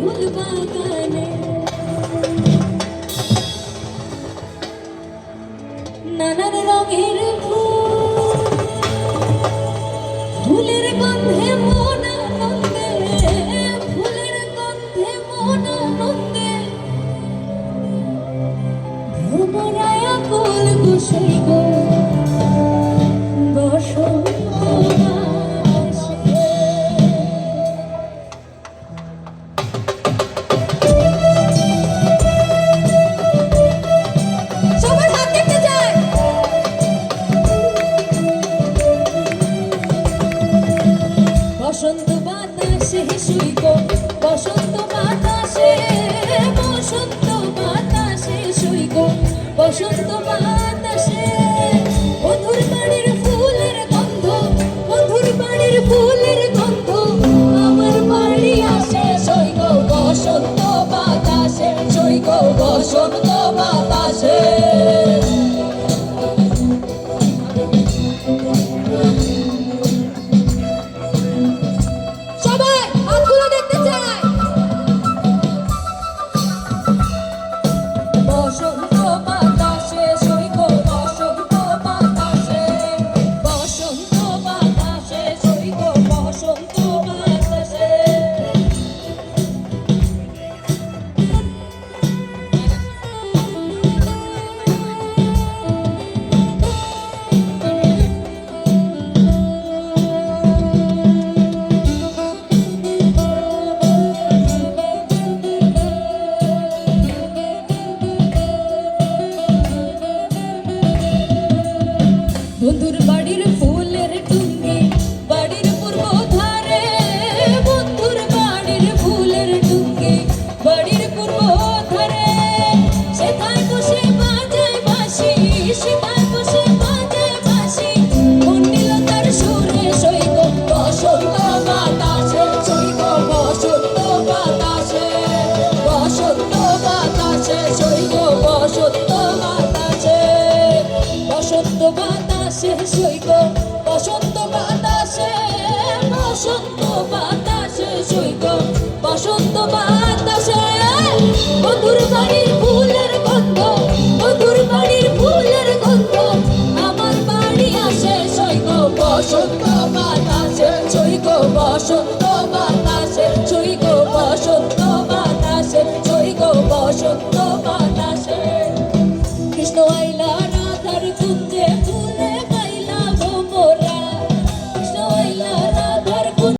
ফুল বাগানে নানান রঙের ফুলের গন্ধে মন আনন্দে, ফুলের গন্ধে মন আনন্দে ভ্রমরায় আকুল গুছাই গো বসন্ত বসন্ত বাতাসে শুই গো বসন্ত বাতাসে, বসন্ত বাতাসে শুই গো বসন্ত বাতাসে বন্ধুর বাড়ির ফুলের গন্ধ, বন্ধুর বাড়ির ফুলের গন্ধ আমার বাড়ি আসে শুই গো বসন্ত বাতাসে, শুই গো বসন্ত বাতাসে। বন্ধুর বাড়ির ফুলের টুঙ্গি বাড়ির পূর্ব ধারে, বন্ধুর বাড়ির ফুলের টুঙ্গি বাড়ির পূর্ব ধারে সেথায় বসে বাজায় বাঁশি, সেথায় বসে বাজায় বাঁশি মন্ডিলতার সুরে সই গো বসন্ত বাতাসে, সই গো বসন্ত বাতাসে, বসন্ত বাতাসে সই গো বসন্ত বাতাসে, বসন্ত বাতাসে সই গো বসন্ত বাতাসে, বসন্ত বাতাসে।